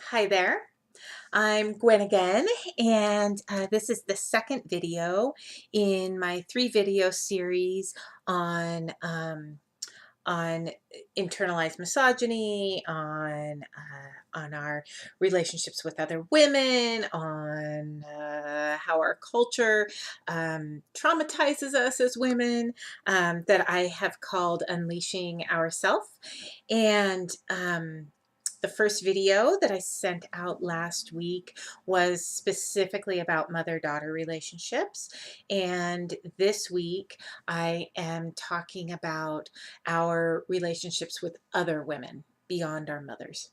Hi there. I'm Gwen again, and this is the second video in my 3-video series on on internalized misogyny, on our relationships with other women, on how our culture traumatizes us as women, that I have called Unleashing Ourself. And the first video that I sent out last week was specifically about mother-daughter relationships. And this week I am talking about our relationships with other women beyond our mothers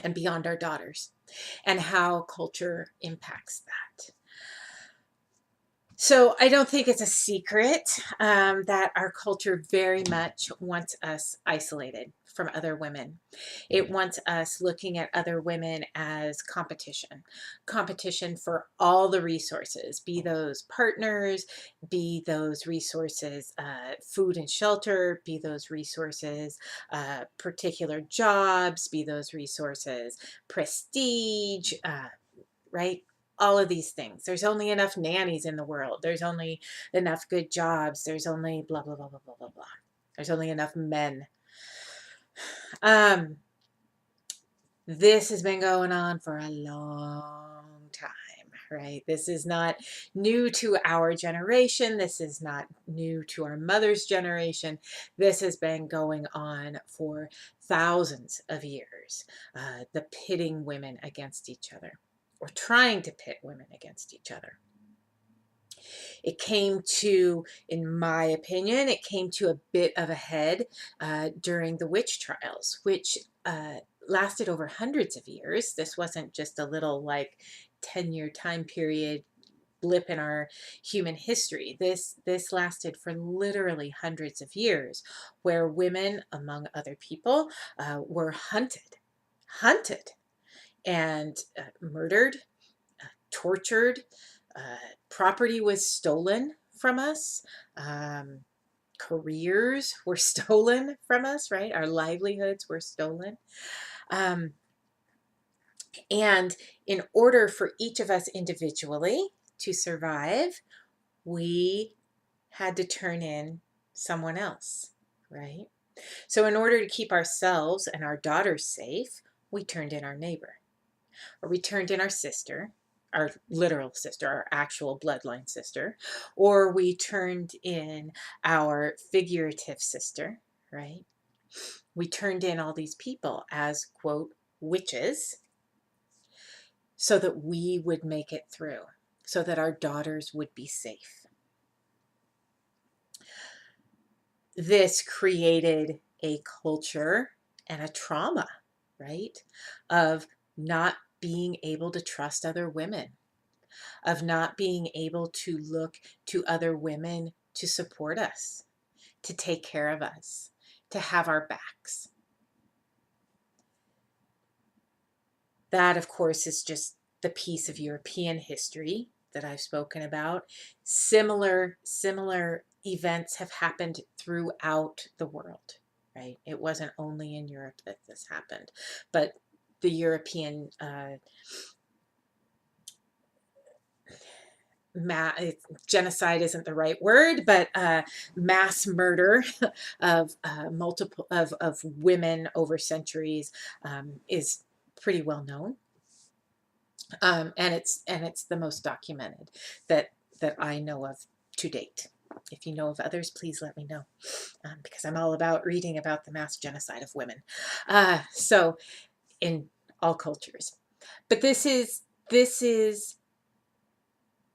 and beyond our daughters, and how culture impacts that. So I don't think it's a secret that our culture very much wants us isolated from other women. It wants us looking at other women as competition, competition for all the resources, be those partners, be those resources food and shelter, be those resources particular jobs, be those resources prestige, right? All of these things. There's only enough nannies in the world. There's only enough good jobs. There's only blah, blah, blah, blah, blah, blah, blah. There's only enough men. Um, this has been going on for a long time, right? This is not new to our generation. This is not new to our mother's generation. This has been going on for thousands of years, the pitting women against each other, or trying to pit women against each other. It came to, in my opinion, it came to a bit of a head during the witch trials, which lasted over hundreds of years. This wasn't just a little like 10-year time period blip in our human history. This lasted for literally hundreds of years, where women, among other people, were hunted and murdered, tortured. Property was stolen from us. Careers were stolen from us, right? Our livelihoods were stolen. Um, and in order for each of us individually to survive, we had to turn in someone else, right? So in order to keep ourselves and our daughters safe, we turned in our neighbor, or we turned in our sister, our literal sister, our actual bloodline sister, or we turned in our figurative sister, right? We turned in all these people as, quote, witches, so that we would make it through, so that our daughters would be safe. This created a culture and a trauma, right, of not being able to trust other women, of not being able to look to other women to support us, to take care of us, to have our backs. That, of course, is just the piece of European history that I've spoken about. Similar events have happened throughout the world, right? It wasn't only in Europe that this happened, but the European genocide isn't the right word, but mass murder of of women over centuries is pretty well known, and it's the most documented that I know of to date. If you know of others, please let me know, because I'm all about reading about the mass genocide of women. So in all cultures, but this is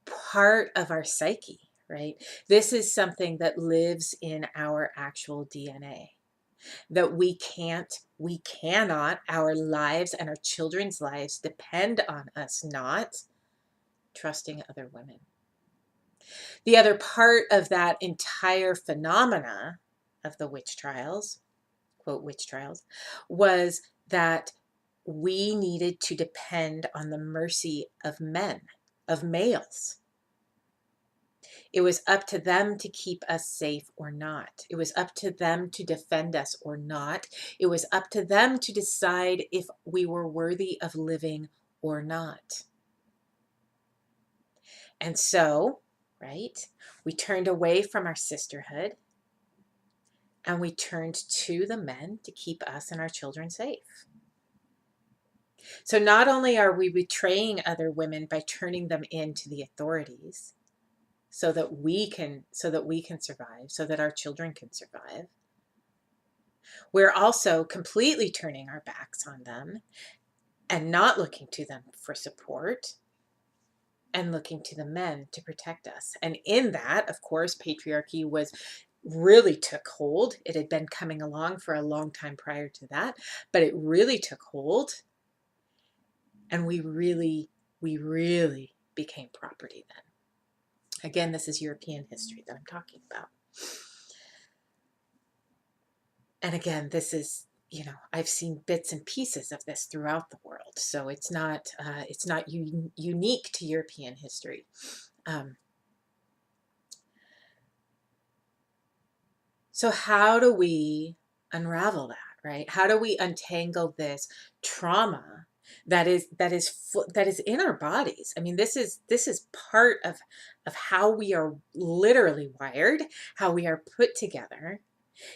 part of our psyche, right? This is something that lives in our actual DNA, that we cannot, our lives and our children's lives depend on us not trusting other women. The other part of that entire phenomena of the witch trials, quote, witch trials, was that we needed to depend on the mercy of men, of males. It was up to them to keep us safe or not. It was up to them to defend us or not. It was up to them to decide if we were worthy of living or not. And so, right, we turned away from our sisterhood and we turned to the men to keep us and our children safe. So not only are we betraying other women by turning them in to the authorities so that we can survive, so that our children can survive, we're also completely turning our backs on them and not looking to them for support and looking to the men to protect us. And in that, of course, patriarchy really took hold. It had been coming along for a long time prior to that, but it really took hold. And we really became property then. Again, this is European history that I'm talking about. And again, this is, I've seen bits and pieces of this throughout the world. So it's not unique to European history. So how do we unravel that, right? How do we untangle this trauma that is in our bodies? I mean, this is part of how we are literally wired, how we are put together,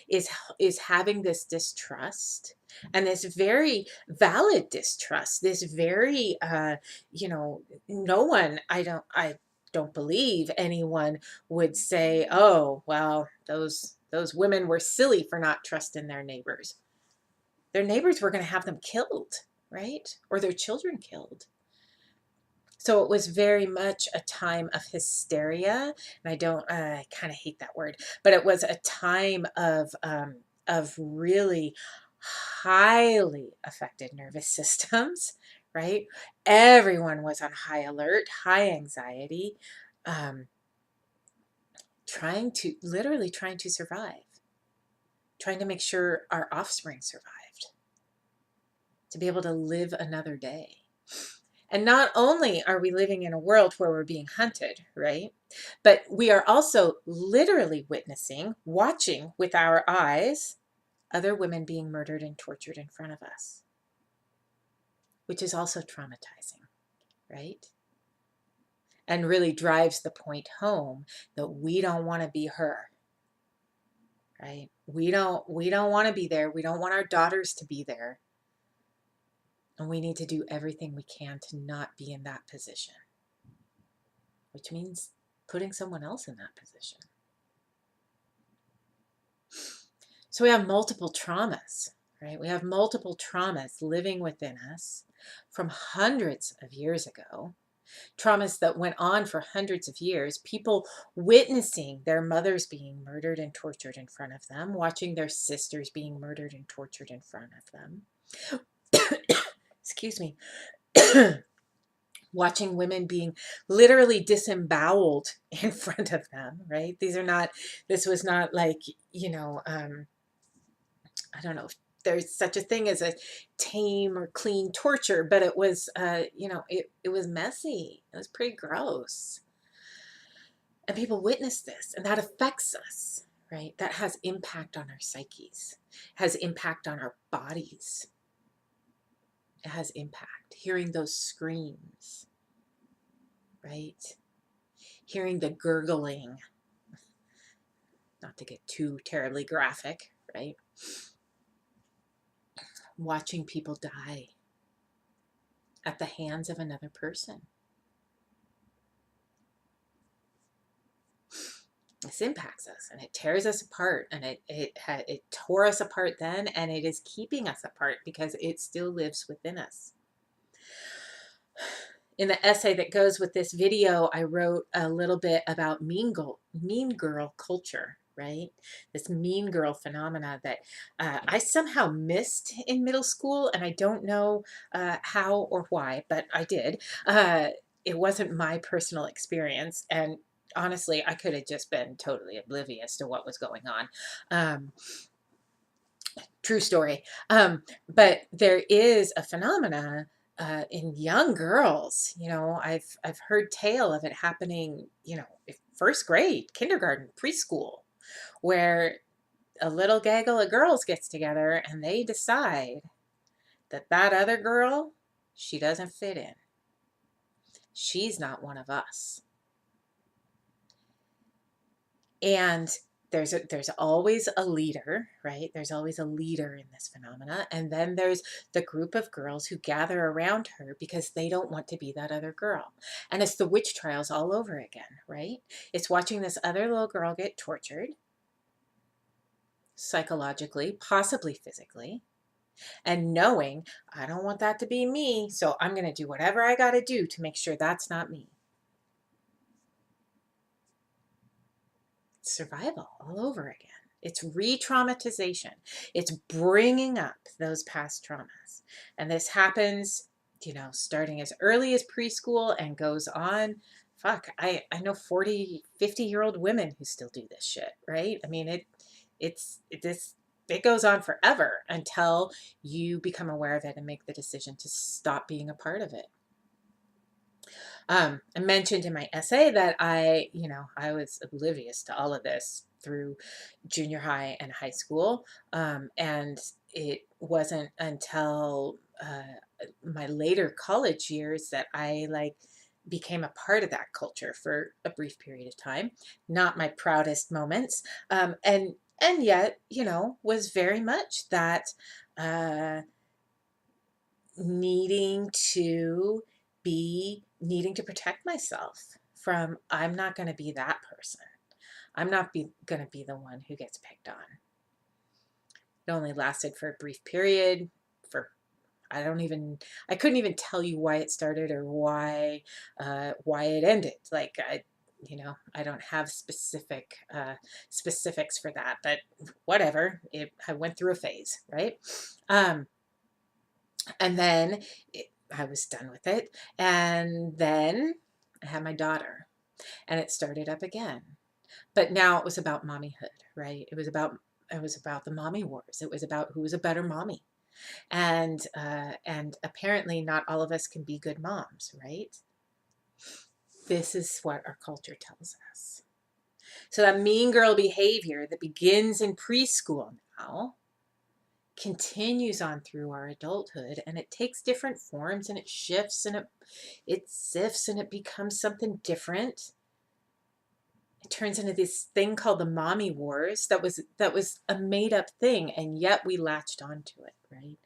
is having this distrust, and this very valid distrust, this very no one, I don't believe anyone would say, oh well, those women were silly for not trusting their neighbors. Their neighbors were going to have them killed, right? Or their children killed. So it was very much a time of hysteria, and I kind of hate that word, but it was a time of really highly affected nervous systems, right? Everyone was on high alert, high anxiety, literally trying to survive, trying to make sure our offspring survived, to be able to live another day. And not only are we living in a world where we're being hunted, right? But we are also literally witnessing, watching with our eyes, other women being murdered and tortured in front of us, which is also traumatizing, right? And really drives the point home that we don't want to be her, right? We don't want to be there. We don't want our daughters to be there. And we need to do everything we can to not be in that position, which means putting someone else in that position. So we have multiple traumas, right? We have multiple traumas living within us from hundreds of years ago, traumas that went on for hundreds of years, people witnessing their mothers being murdered and tortured in front of them, watching their sisters being murdered and tortured in front of them. Excuse me. Watching women being literally disemboweled in front of them, right? This was not like, I don't know if there's such a thing as a tame or clean torture, but it was, it was messy. It was pretty gross. And people witness this, and that affects us, right? That has impact on our psyches, has impact on our bodies. It has impact. Hearing those screams, right? Hearing the gurgling, not to get too terribly graphic, right? Watching people die at the hands of another person. This impacts us, and it tears us apart, and it tore us apart then, and it is keeping us apart because it still lives within us. In the essay that goes with this video, I wrote a little bit about mean girl culture, right? This mean girl phenomena that I somehow missed in middle school, and I don't know how or why, but I did. It wasn't my personal experience, and honestly, I could have just been totally oblivious to what was going on. True story. But there is a phenomena in young girls. I've heard tale of it happening, first grade, kindergarten, preschool, where a little gaggle of girls gets together and they decide that that other girl, she doesn't fit in. She's not one of us. And there's always a leader, right? There's always a leader in this phenomena. And then there's the group of girls who gather around her because they don't want to be that other girl. And it's the witch trials all over again, right? It's watching this other little girl get tortured psychologically, possibly physically, and knowing I don't want that to be me, so I'm going to do whatever I got to do to make sure that's not me. It's survival all over again. It's re-traumatization. It's bringing up those past traumas. And this happens, starting as early as preschool and goes on. Fuck, I know 40, 50-year-old women who still do this shit, right? I mean, it goes on forever until you become aware of it and make the decision to stop being a part of it. I mentioned in my essay that I was oblivious to all of this through junior high and high school. And it wasn't until my later college years that I became a part of that culture for a brief period of time. Not my proudest moments. And yet, was very much that needing to protect myself from, I'm not going to be that person. I'm not going to be the one who gets picked on. It only lasted for a brief period. I couldn't even tell you why it started or why it ended. I don't have specifics for that, but whatever. I went through a phase, right? And then I was done with it. And then I had my daughter and it started up again. But now it was about mommyhood, right? It was about the mommy wars. It was about who was a better mommy. And apparently not all of us can be good moms, right? This is what our culture tells us. So that mean girl behavior that begins in preschool now continues on through our adulthood, and it takes different forms and it shifts and it sifts and it becomes something different. It turns into this thing called the mommy wars that was a made up thing, and yet we latched onto it, right?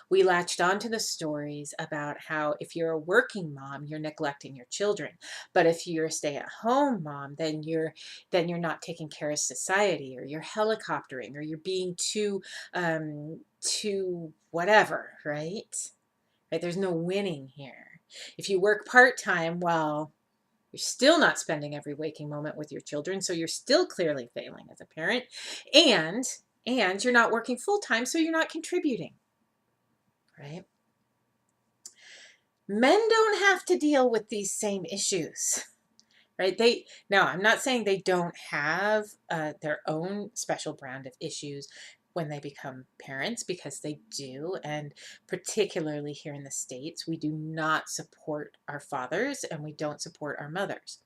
We latched onto the stories about how if you're a working mom, you're neglecting your children, but if you're a stay-at-home mom, then you're not taking care of society, or you're helicoptering, or you're being too whatever, right? Right? There's no winning here. If you work part-time, well, you're still not spending every waking moment with your children, so you're still clearly failing as a parent, and you're not working full-time, so you're not contributing, right? Men don't have to deal with these same issues, right? Now, I'm not saying they don't have their own special brand of issues when they become parents, because they do. And particularly here in the States, we do not support our fathers and we don't support our mothers.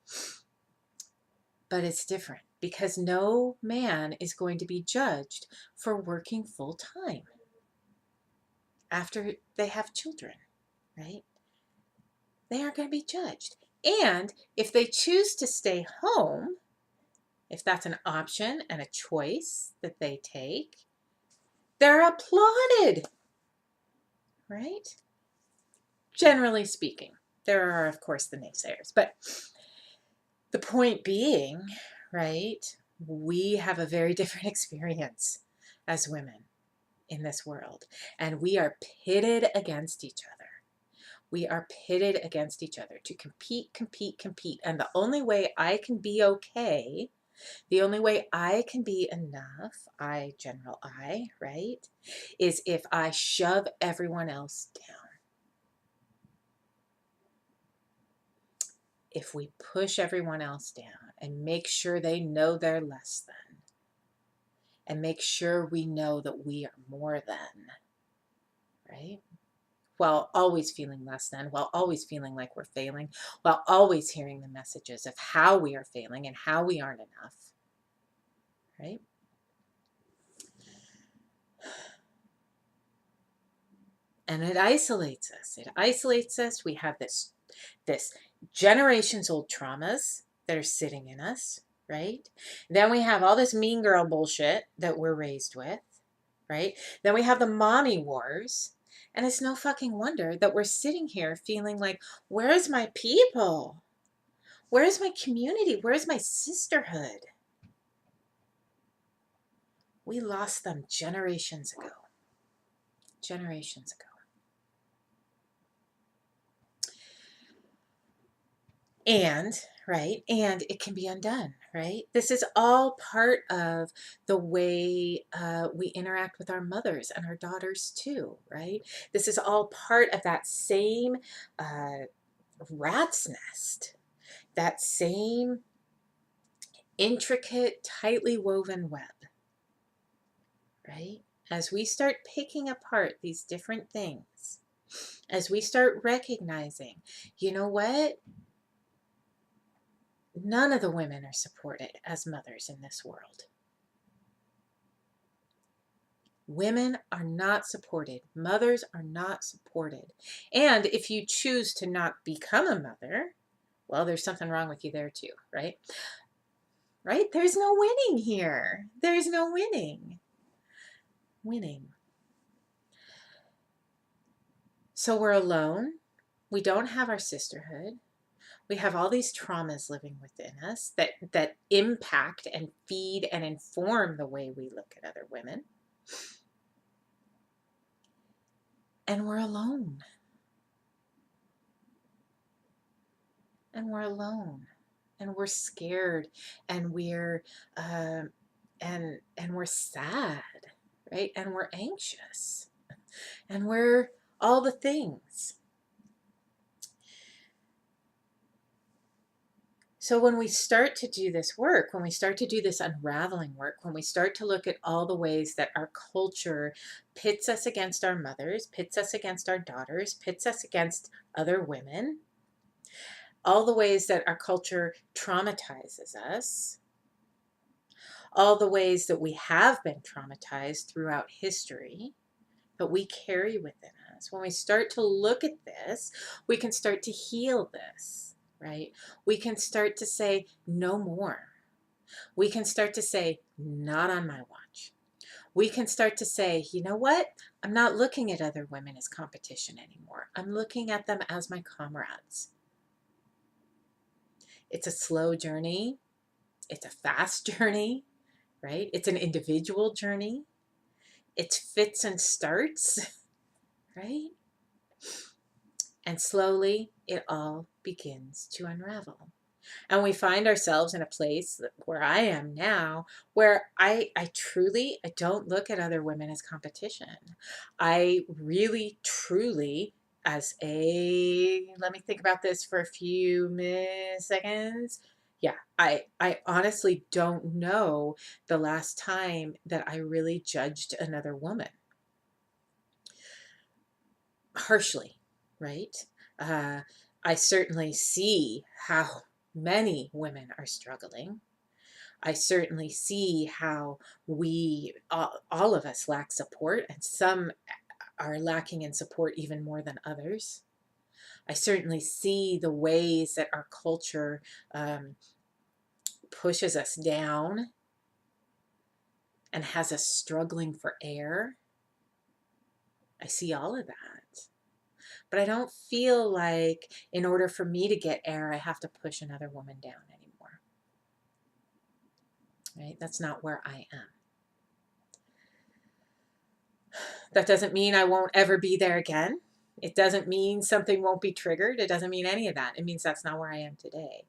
But it's different because no man is going to be judged for working full time after they have children, right? They aren't going to be judged. And if they choose to stay home, if that's an option and a choice that they take, they're applauded, right? Generally speaking. There are, of course, the naysayers. But the point being, right, we have a very different experience as women in this world. And we are pitted against each other. We are pitted against each other to compete, compete, compete. And the only way I can be okay, the only way I can be enough, general I, right, is if I shove everyone else down. If we push everyone else down and make sure they know they're less than, and make sure we know that we are more than, right? while always feeling less than, while always feeling like we're failing, while always hearing the messages of how we are failing and how we aren't enough, right? And it isolates us. It isolates us. We have this generations old traumas that are sitting in us, right? Then we have all this mean girl bullshit that we're raised with, right? Then we have the mommy wars. And it's no fucking wonder that we're sitting here feeling like, where's my people? Where's my community? Where's my sisterhood? We lost them generations ago. Generations ago. And, right, and it can be undone, right? This is all part of the way we interact with our mothers and our daughters too, right? This is all part of that same rat's nest, that same intricate, tightly woven web, right? As we start picking apart these different things, as we start recognizing, you know what? None of the women are supported as mothers in this world. Women are not supported. Mothers are not supported. And if you choose to not become a mother, well, there's something wrong with you there too, right? Right? There's no winning here. There's no winning. Winning. So we're alone. We don't have our sisterhood. We have all these traumas living within us that impact and feed and inform the way we look at other women. And we're alone. And we're alone. And we're scared. And we're and we're sad, right? And we're anxious. And we're all the things. So when we start to do this work, when we start to do this unraveling work, when we start to look at all the ways that our culture pits us against our mothers, pits us against our daughters, pits us against other women, all the ways that our culture traumatizes us, all the ways that we have been traumatized throughout history, that we carry within us. When we start to look at this, we can start to heal this. Right? We can start to say, no more. We can start to say, not on my watch. We can start to say, you know what? I'm not looking at other women as competition anymore. I'm looking at them as my comrades. It's a slow journey. It's a fast journey, right? It's an individual journey. It's fits and starts, right? And slowly it all begins to unravel. And we find ourselves in a place where I am now, where I truly, I don't look at other women as competition. I really, truly, as let me think about this for a few seconds. Yeah, I honestly don't know the last time that I really judged another woman harshly, right? Uh, I certainly see how many women are struggling. I certainly see how we, all of us, lack support, and some are lacking in support even more than others. I certainly see the ways that our culture pushes us down and has us struggling for air. I see all of that. But I don't feel like in order for me to get air, I have to push another woman down anymore. Right? That's not where I am. That doesn't mean I won't ever be there again. It doesn't mean something won't be triggered. It doesn't mean any of that. It means that's not where I am today.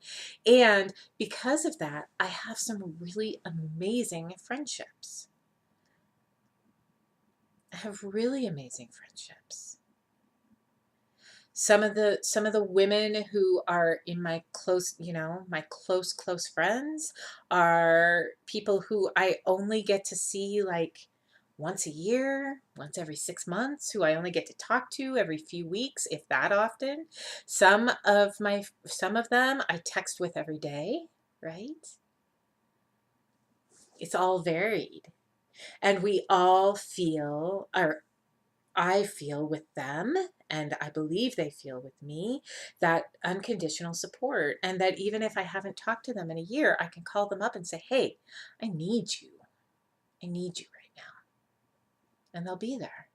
And because of that, I have some really amazing friendships. I have really amazing friendships. Some of the women who are in my close, my close friends are people who I only get to see like once a year, once every 6 months, who I only get to talk to every few weeks, if that often. Some of them I text with every day, right? It's all varied. And we all feel, or I feel with them, and I believe they feel with me, that unconditional support. And that even if I haven't talked to them in a year, I can call them up and say, hey, I need you. I need you right now. And they'll be there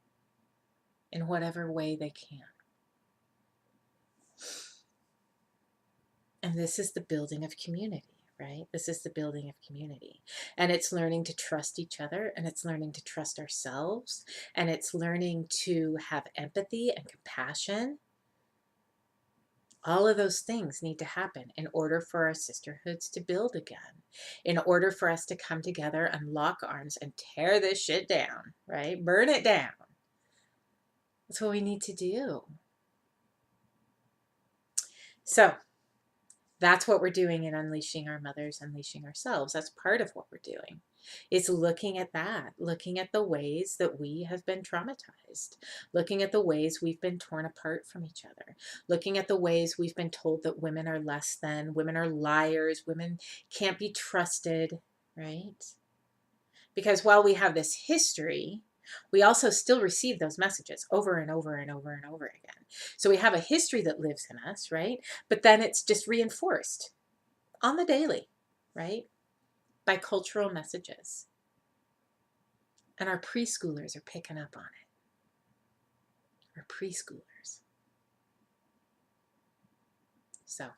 in whatever way they can. And this is the building of community, right? This is the building of community. And it's learning to trust each other, and it's learning to trust ourselves, and it's learning to have empathy and compassion. All of those things need to happen in order for our sisterhoods to build again, in order for us to come together and lock arms and tear this shit down, right? Burn it down. That's what we need to do. So that's what we're doing in Unleashing Our Mothers, Unleashing Ourselves. That's part of what we're doing. It's looking at that, looking at the ways that we have been traumatized, looking at the ways we've been torn apart from each other, looking at the ways we've been told that women are less than, women are liars, women can't be trusted, right? Because while we have this history, we also still receive those messages over and over and over and over again. So we have a history that lives in us, right? But then it's just reinforced on the daily, right? By cultural messages. And our preschoolers are picking up on it. Our preschoolers. So,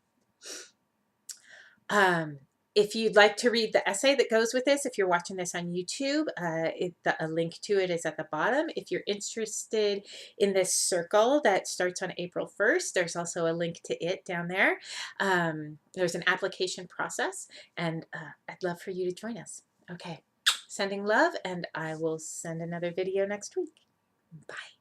if you'd like to read the essay that goes with this, if you're watching this on YouTube, a link to it is at the bottom. If you're interested in this circle that starts on April 1st, there's also a link to it down there. There's an application process, and I'd love for you to join us. Okay, sending love, and I will send another video next week. Bye.